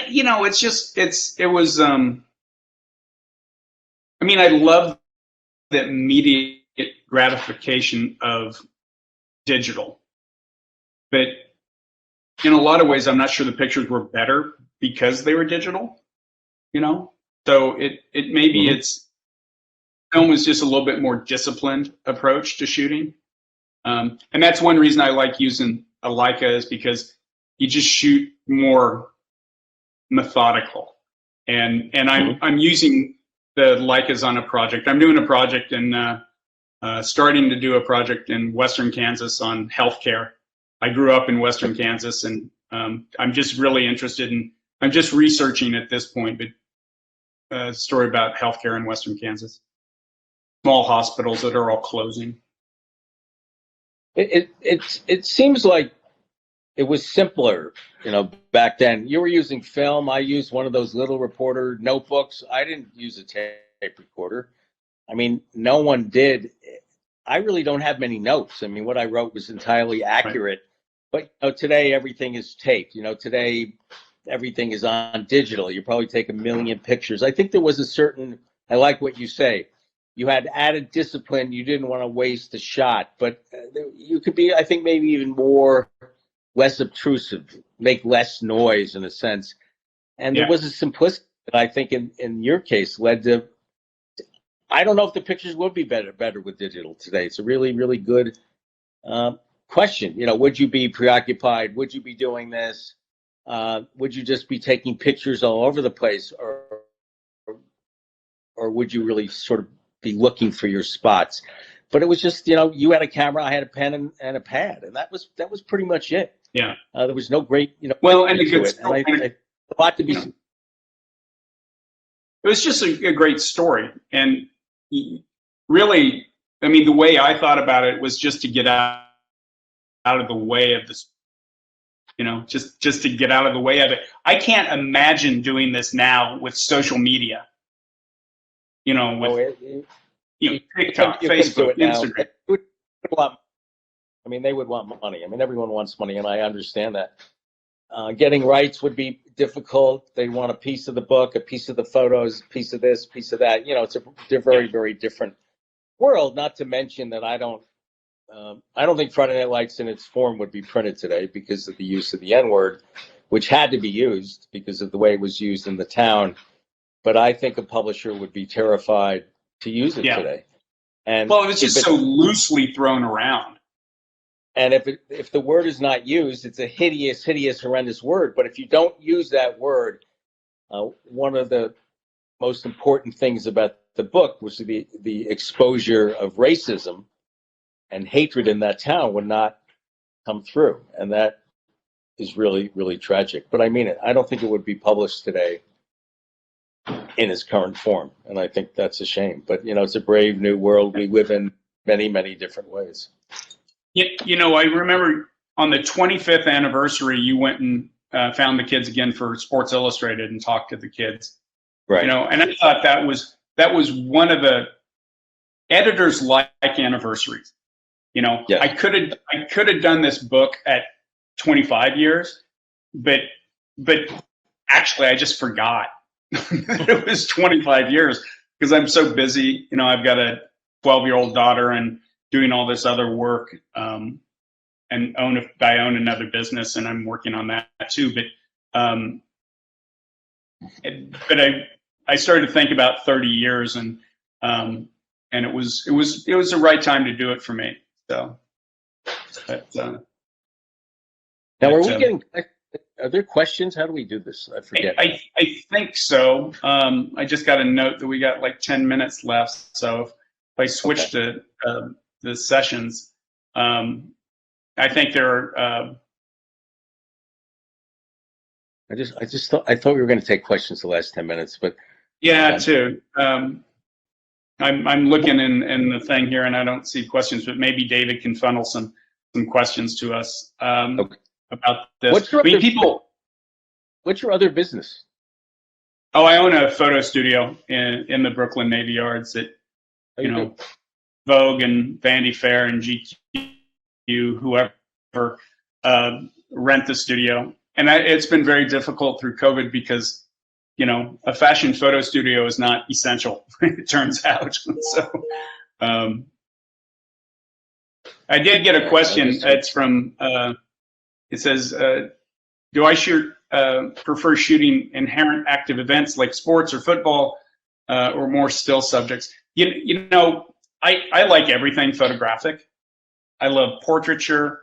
You know, it was. I mean, I love the immediate gratification of digital, but in a lot of ways, I'm not sure the pictures were better because they were digital. You know, so maybe film was just a little bit more disciplined approach to shooting. And that's one reason I like using a Leica, is because you just shoot more methodical. And I'm using the Leicas on a project. I'm doing a project and starting to do a project in Western Kansas on healthcare. I grew up in Western Kansas, and I'm just really interested in. I'm just researching at this point, but a story about healthcare in Western Kansas. Small hospitals that are all closing. It seems like it was simpler, you know, back then. You were using film. I used one of those little reporter notebooks. I didn't use a tape recorder. I mean, no one did. I really don't have many notes. I mean, what I wrote was entirely accurate. Right. But you know, today everything is taped. You know, today everything is on digital. You probably take 1 million pictures. I think there was a certain. I like what you say. You had added discipline. You didn't want to waste a shot, but you could be, I think, maybe even less obtrusive, make less noise in a sense. And there was a simplicity that I think in your case led to, I don't know if the pictures would be better with digital today. It's a really, really good question. You know, would you be preoccupied? Would you be doing this? Would you just be taking pictures all over the place? Or or would you really sort of be looking for your spots? But it was just, you know, you had a camera, I had a pen and a pad, and that was pretty much it. Yeah. There was no great, you know, well, and a good it. And a lot to be. It was just a great story, and really, I mean, the way I thought about it was just to get out of the way of this, you know, just to get out of the way of it. I can't imagine doing this now with social media, you know, with TikTok, Facebook, Instagram. I mean, they would want money. I mean, everyone wants money, and I understand that. Getting rights would be difficult. They want a piece of the book, a piece of the photos, a piece of this, piece of that. You know, they're very, very different world. Not to mention that I don't think Friday Night Lights in its form would be printed today because of the use of the N-word, which had to be used because of the way it was used in the town. But I think a publisher would be terrified to use it today. And well, it was just so loosely thrown around. And if the word is not used, it's a hideous, horrendous word. But if you don't use that word, one of the most important things about the book was the exposure of racism and hatred in that town would not come through. And that is really, really tragic. But I mean it. I don't think it would be published today in its current form. And I think that's a shame. But, you know, it's a brave new world we live in many, many different ways. You know, I remember on the 25th anniversary, you went and found the kids again for Sports Illustrated and talked to the kids. Right. You know, and I thought that was one of the editors like anniversaries. You know, yes. I could have done this book at 25 years, but actually I just forgot that it was 25 years because I'm so busy. You know, I've got a 12-year-old daughter and doing all this other work, and I own another business, and I'm working on that too. But I started to think about 30 years, and it was the right time to do it for me. So, now are we getting? Are there questions? How do we do this? I forget. I think so. I just got a note that we got like 10 minutes left. So if I switch to the sessions, I think there are. I thought we were going to take questions the last 10 minutes, but yeah, too. I'm looking in the thing here, and I don't see questions, but maybe David can funnel some questions to us about this. What's your other business? Oh, I own a photo studio in the Brooklyn Navy Yards that Vogue and Vanity Fair and GQ, whoever, rent the studio. And it's been very difficult through COVID because, you know, a fashion photo studio is not essential, it turns out. So I did get a question. It's from, it says, do I prefer shooting inherent active events like sports or football or more still subjects? You know, I like everything photographic. I love portraiture.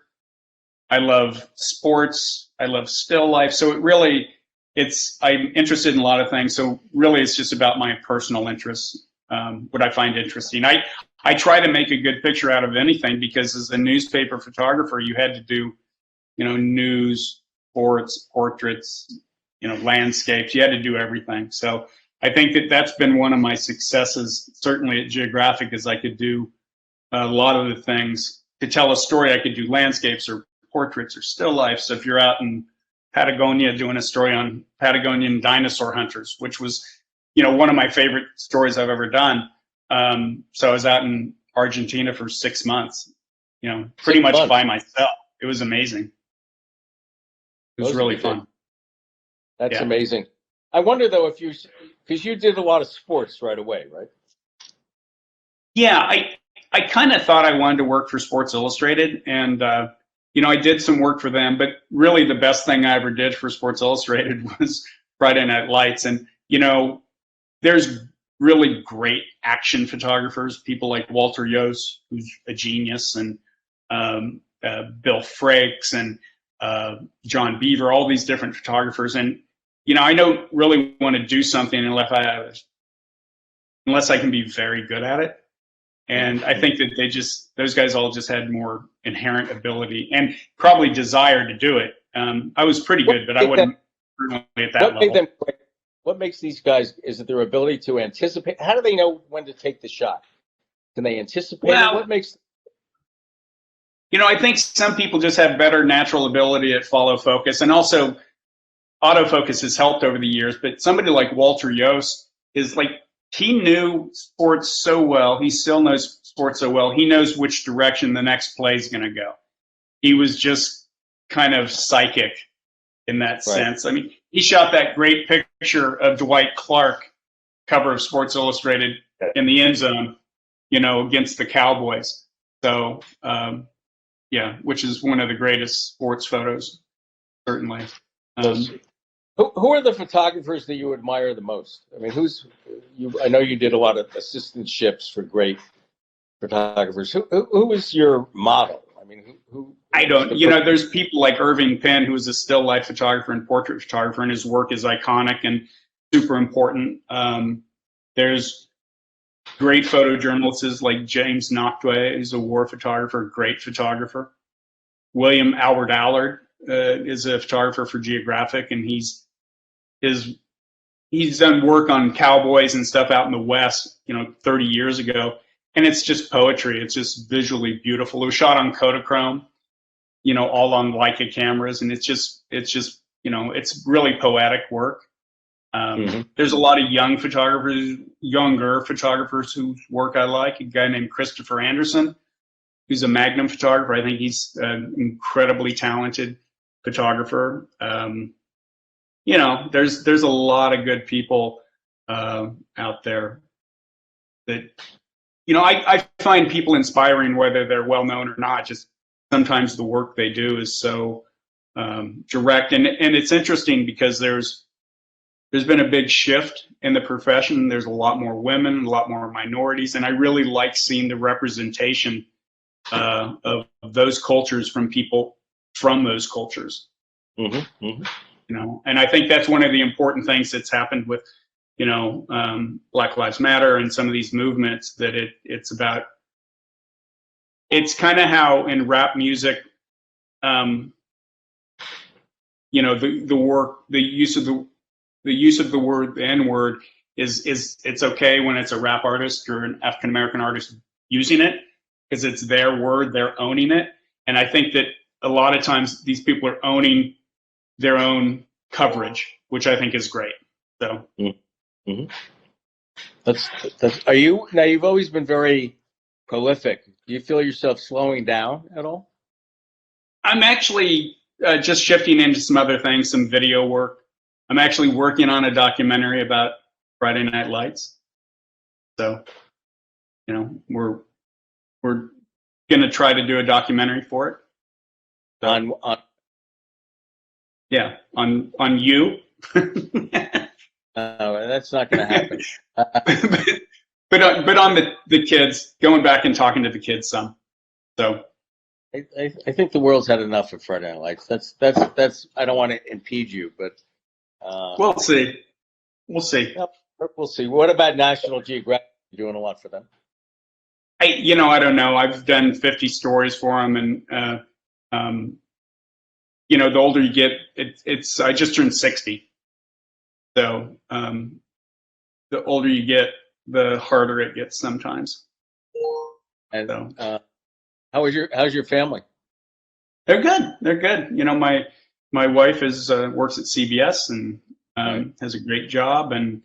I love sports. I love still life. So I'm interested in a lot of things. So really it's just about my personal interests, what I find interesting. I try to make a good picture out of anything because as a newspaper photographer, you had to do, you know, news, sports, portraits, you know, landscapes. You had to do everything. So I think that's been one of my successes, certainly at Geographic, is I could do a lot of the things. To tell a story, I could do landscapes or portraits or still life. So if you're out in Patagonia doing a story on Patagonian dinosaur hunters, which was, you know, one of my favorite stories I've ever done. So I was out in Argentina for 6 months, you know, pretty much by myself. It was amazing. It was really fun. That's amazing. I wonder though because you did a lot of sports right away, right? Yeah, I kind of thought I wanted to work for Sports Illustrated, and you know, I did some work for them, but really the best thing I ever did for Sports Illustrated was Friday Night Lights. And you know, there's really great action photographers, people like Walter Yost, who's a genius, and Bill Frakes and John Beaver, all these different photographers. And you know, I don't really want to do something unless unless I can be very good at it. And I think that those guys all just had more inherent ability and probably desire to do it. I was pretty good, but I wasn't really at that level. What makes these guys, is it their ability to anticipate? How do they know when to take the shot? Can they anticipate it? What makes... I think some people just have better natural ability at follow focus, and also autofocus has helped over the years. But somebody like Walter Yost is like, he knew sports so well. He still knows sports so well. He knows which direction the next play is going to go. He was just kind of psychic in that sense. I mean, he shot that great picture of Dwight Clark, cover of Sports Illustrated, in the end zone, against the Cowboys. So, which is one of the greatest sports photos, certainly. Who are the photographers that you admire the most? I mean, I know you did a lot of assistantships for great photographers. Who is your model? I mean, who I don't, there's people like Irving Penn, who is a still life photographer and portrait photographer, and his work is iconic and super important. There's great photojournalists like James Noctway, who's a war photographer, great photographer. William Albert Allard is a photographer for Geographic, and he's done work on cowboys and stuff out in the West, 30 years ago. And it's just poetry. It's just visually beautiful. It was shot on Kodachrome, all on Leica cameras. And it's just, it's really poetic work. There's a lot of younger photographers whose work I like. A guy named Christopher Anderson, who's a Magnum photographer. I think he's an incredibly talented photographer. There's a lot of good people out there that, I find people inspiring, whether they're well known or not. Just sometimes the work they do is so direct, and it's interesting because there's been a big shift in the profession. There's a lot more women, a lot more minorities, and I really like seeing the representation of those cultures from people from those cultures. And I think that's one of the important things that's happened with Black Lives Matter and some of these movements, that it's kind of how in rap music, the use of the word, the N-word is it's okay when it's a rap artist or an African American artist using it, because it's their word, they're owning it. And I think that a lot of times these people are owning their own coverage, which I think is great. So. Are you, now you've always been very prolific. Do you feel yourself slowing down at all? I'm actually just shifting into some other things, some video work. I'm actually working on a documentary about Friday Night Lights. So, we're going to try to do a documentary for it. So, on you. That's not going to happen. but on the kids, going back and talking to the kids some. So I think the world's had enough of Friday Night Lights. That's. I don't want to impede you, but we'll see. We'll see. We'll see. What about National Geographic? You're doing a lot for them. I don't know. I've done 50 stories for them, and the older you get, I just turned 60. So the older you get, the harder it gets sometimes. And how's your family? They're good. They're good. My wife works at CBS and has a great job, and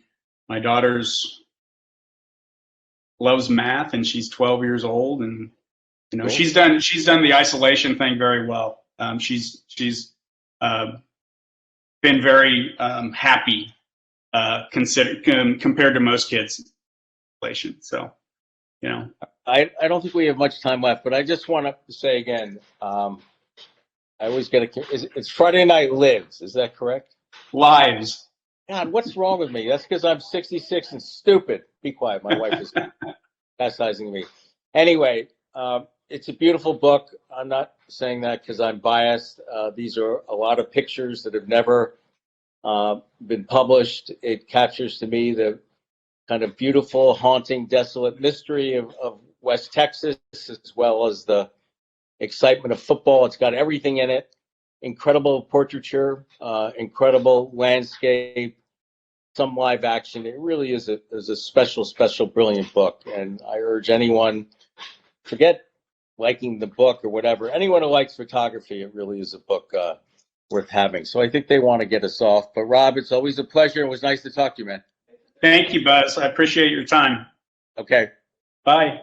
my daughter's loves math, and she's 12 years old, and cool. she's done the isolation thing very well. She's been very happy. Compared to most kids, so I don't think we have much time left, but I just want to say again, I always get it's Friday Night Lives, is that correct? Lives. God, what's wrong with me? That's because I'm 66 and stupid. Be quiet, my wife is chastising me. Anyway, it's a beautiful book. I'm not saying that because I'm biased. These are a lot of pictures that have never been published. It captures to me the kind of beautiful, haunting, desolate mystery of West Texas, as well as the excitement of football. It's got everything in it. Incredible portraiture, incredible landscape, some live action. It really is a special, special, brilliant book. And I urge anyone, forget liking the book or whatever, anyone who likes photography, it really is a book worth having. So I think they want to get us off. But Rob, it's always a pleasure. It was nice to talk to you, man. Thank you, Buzz. I appreciate your time. Okay. Bye.